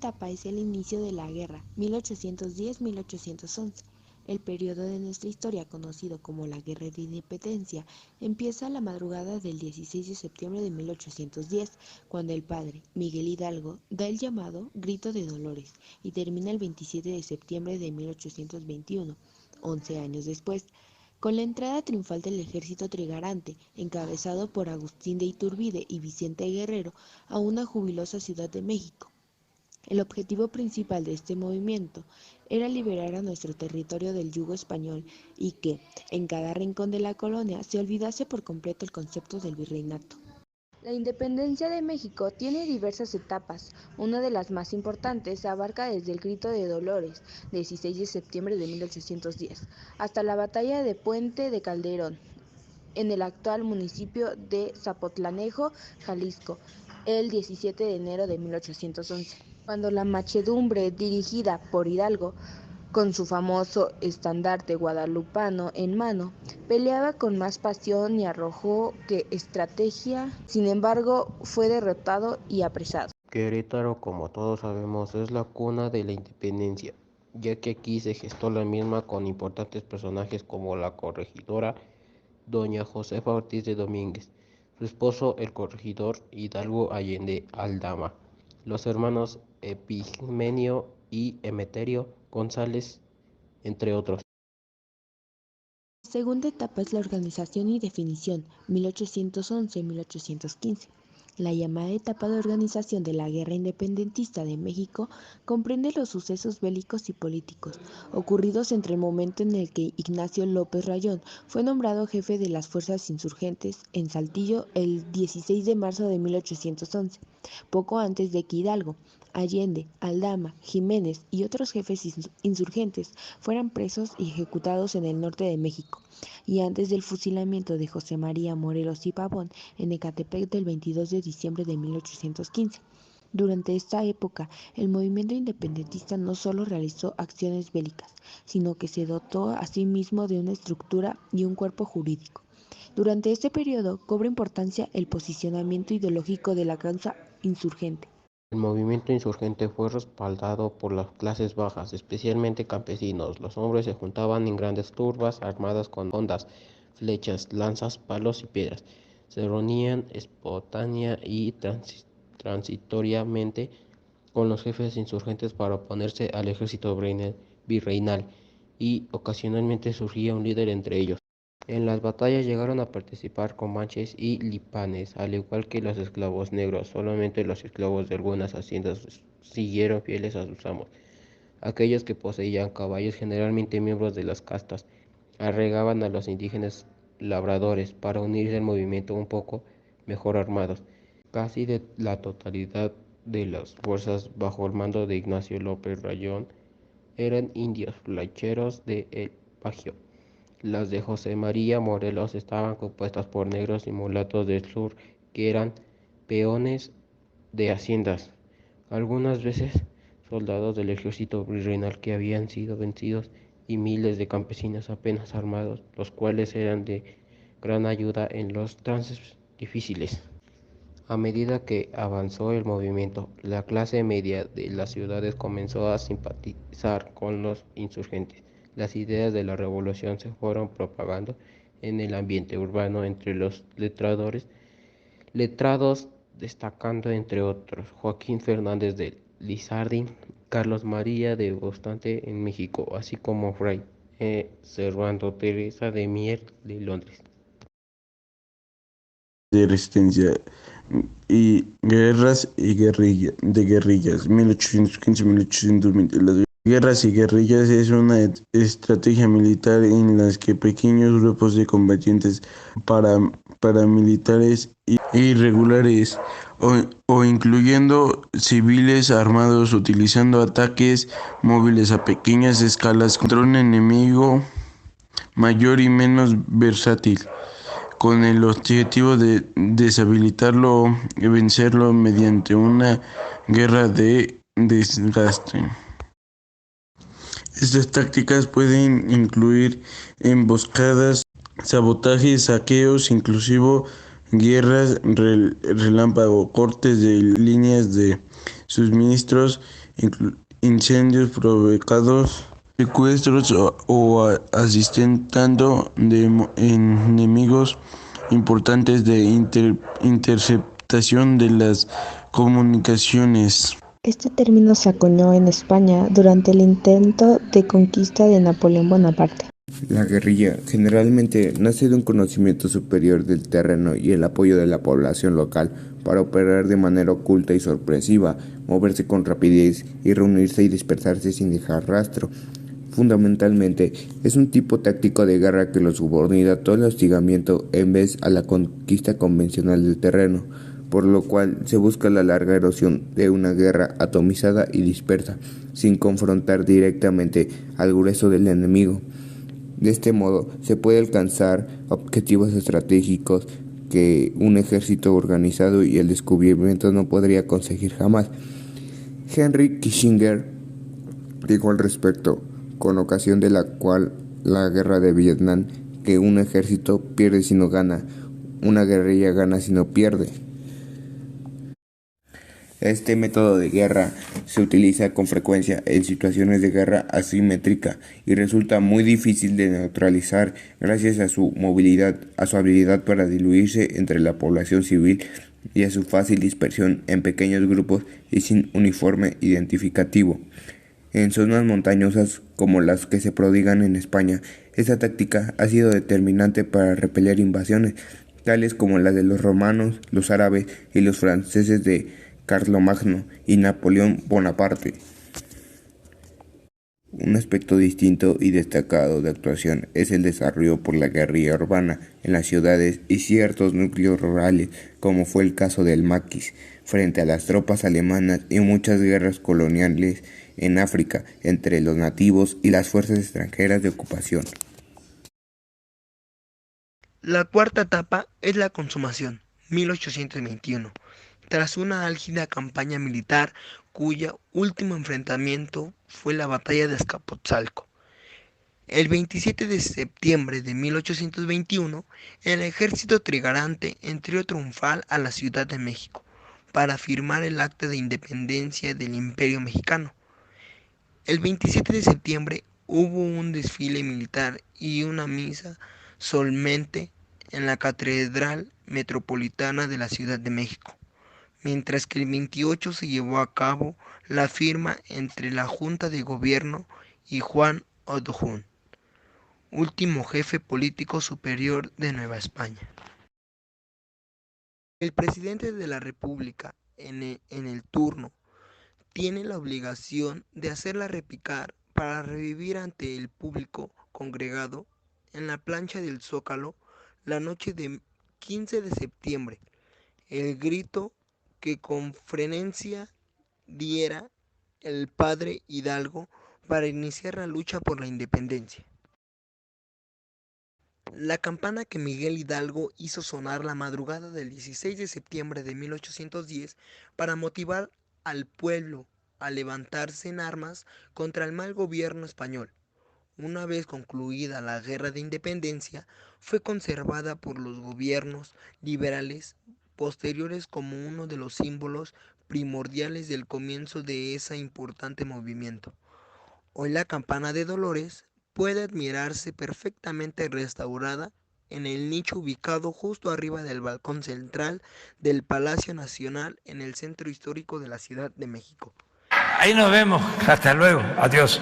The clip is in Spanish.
etapa es el inicio de la guerra, 1810-1811. El periodo de nuestra historia, conocido como la Guerra de Independencia, empieza a la madrugada del 16 de septiembre de 1810, cuando el padre, Miguel Hidalgo, da el llamado Grito de Dolores y termina el 27 de septiembre de 1821, 11 años después, con la entrada triunfal del ejército trigarante, encabezado por Agustín de Iturbide y Vicente Guerrero, a una jubilosa Ciudad de México. El objetivo principal de este movimiento era liberar a nuestro territorio del yugo español y que, en cada rincón de la colonia, se olvidase por completo el concepto del virreinato. La independencia de México tiene diversas etapas. Una de las más importantes abarca desde el Grito de Dolores, 16 de septiembre de 1810, hasta la batalla de Puente de Calderón, en el actual municipio de Zapotlanejo, Jalisco, el 17 de enero de 1811, cuando la muchedumbre dirigida por Hidalgo, con su famoso estandarte guadalupano en mano, peleaba con más pasión y arrojo que estrategia. Sin embargo, fue derrotado y apresado. Querétaro, como todos sabemos, es la cuna de la independencia, ya que aquí se gestó la misma con importantes personajes como la corregidora doña Josefa Ortiz de Domínguez, su esposo el corregidor Hidalgo Allende Aldama, los hermanos Epigmenio y Emeterio González, entre otros. La segunda etapa es la organización y definición, 1811-1815. La llamada etapa de organización de la Guerra Independentista de México comprende los sucesos bélicos y políticos ocurridos entre el momento en el que Ignacio López Rayón fue nombrado jefe de las fuerzas insurgentes en Saltillo el 16 de marzo de 1811, poco antes de que Hidalgo, Allende, Aldama, Jiménez y otros jefes insurgentes fueran presos y ejecutados en el norte de México, y antes del fusilamiento de José María Morelos y Pavón en Ecatepec del 22 de diciembre de 1815. Durante esta época, el movimiento independentista no solo realizó acciones bélicas, sino que se dotó a sí mismo de una estructura y un cuerpo jurídico. Durante este periodo cobra importancia el posicionamiento ideológico de la causa insurgente. El movimiento insurgente fue respaldado por las clases bajas, especialmente campesinos. Los hombres se juntaban en grandes turbas armadas con hondas, flechas, lanzas, palos y piedras. Se reunían espontánea y transitoriamente con los jefes insurgentes para oponerse al ejército virreinal y ocasionalmente surgía un líder entre ellos. En las batallas llegaron a participar comanches y lipanes, al igual que los esclavos negros. Solamente los esclavos de algunas haciendas siguieron fieles a sus amos. Aquellos que poseían caballos, generalmente miembros de las castas, arregaban a los indígenas labradores para unirse al movimiento un poco mejor armados. Casi de la totalidad de las fuerzas bajo el mando de Ignacio López Rayón eran indios flecheros de El Bajío. Las de José María Morelos estaban compuestas por negros y mulatos del sur que eran peones de haciendas, algunas veces soldados del ejército virreinal que habían sido vencidos, y miles de campesinos apenas armados, los cuales eran de gran ayuda en los trances difíciles. A medida que avanzó el movimiento, la clase media de las ciudades comenzó a simpatizar con los insurgentes. Las ideas de la revolución se fueron propagando en el ambiente urbano entre los letrados destacando entre otros Joaquín Fernández de Lizardi, Carlos María de Bustamante en México, así como Fray Servando Teresa de Mier de Londres. De resistencia y guerras y guerrillas, 1815-1820. Las guerras y guerrillas es una estrategia militar en la que pequeños grupos de combatientes paramilitares irregulares o incluyendo civiles armados utilizando ataques móviles a pequeñas escalas contra un enemigo mayor y menos versátil, con el objetivo de deshabilitarlo o vencerlo mediante una guerra de desgaste. Estas tácticas pueden incluir emboscadas, sabotajes, saqueos, inclusive guerras relámpago, cortes de líneas de suministros incendios provocados, secuestros o asistentando de enemigos importantes de interceptación de las comunicaciones. Este término se acuñó en España durante el intento de conquista de Napoleón Bonaparte. La guerrilla generalmente nace de un conocimiento superior del terreno y el apoyo de la población local para operar de manera oculta y sorpresiva, moverse con rapidez y reunirse y dispersarse sin dejar rastro. Fundamentalmente, es un tipo táctico de guerra que lo subordina a todo el hostigamiento en vez a la conquista convencional del terreno, por lo cual se busca la larga erosión de una guerra atomizada y dispersa, sin confrontar directamente al grueso del enemigo. De este modo, se puede alcanzar objetivos estratégicos que un ejército organizado y el descubrimiento no podría conseguir jamás. Henry Kissinger dijo al respecto, con ocasión de la guerra de Vietnam, que un ejército pierde si no gana, una guerrilla gana si no pierde. Este método de guerra se utiliza con frecuencia en situaciones de guerra asimétrica y resulta muy difícil de neutralizar gracias a su movilidad, a su habilidad para diluirse entre la población civil y a su fácil dispersión en pequeños grupos y sin uniforme identificativo. En zonas montañosas como las que se prodigan en España, esta táctica ha sido determinante para repeler invasiones, tales como las de los romanos, los árabes y los franceses de Carlomagno y Napoleón Bonaparte. Un aspecto distinto y destacado de actuación es el desarrollo por la guerrilla urbana en las ciudades y ciertos núcleos rurales, como fue el caso del Maquis, frente a las tropas alemanas y muchas guerras coloniales en África entre los nativos y las fuerzas extranjeras de ocupación. La cuarta etapa es la consumación, 1821. Tras una álgida campaña militar cuyo último enfrentamiento fue la batalla de Azcapotzalco. El 27 de septiembre de 1821, el ejército trigarante entró triunfal a la Ciudad de México para firmar el acta de independencia del Imperio Mexicano. El 27 de septiembre hubo un desfile militar y una misa solemne en la Catedral Metropolitana de la Ciudad de México, mientras que el 28 se llevó a cabo la firma entre la Junta de Gobierno y Juan Odjun, último jefe político superior de Nueva España. El presidente de la República en el turno tiene la obligación de hacerla repicar para revivir ante el público congregado en la plancha del Zócalo la noche del 15 de septiembre, el grito que con frenesí diera el padre Hidalgo para iniciar la lucha por la independencia. La campana que Miguel Hidalgo hizo sonar la madrugada del 16 de septiembre de 1810 para motivar al pueblo a levantarse en armas contra el mal gobierno español. Una vez concluida la Guerra de Independencia, fue conservada por los gobiernos liberales posteriores como uno de los símbolos primordiales del comienzo de ese importante movimiento. Hoy la campana de Dolores puede admirarse perfectamente restaurada en el nicho ubicado justo arriba del balcón central del Palacio Nacional en el centro histórico de la Ciudad de México. Ahí nos vemos, hasta luego, adiós.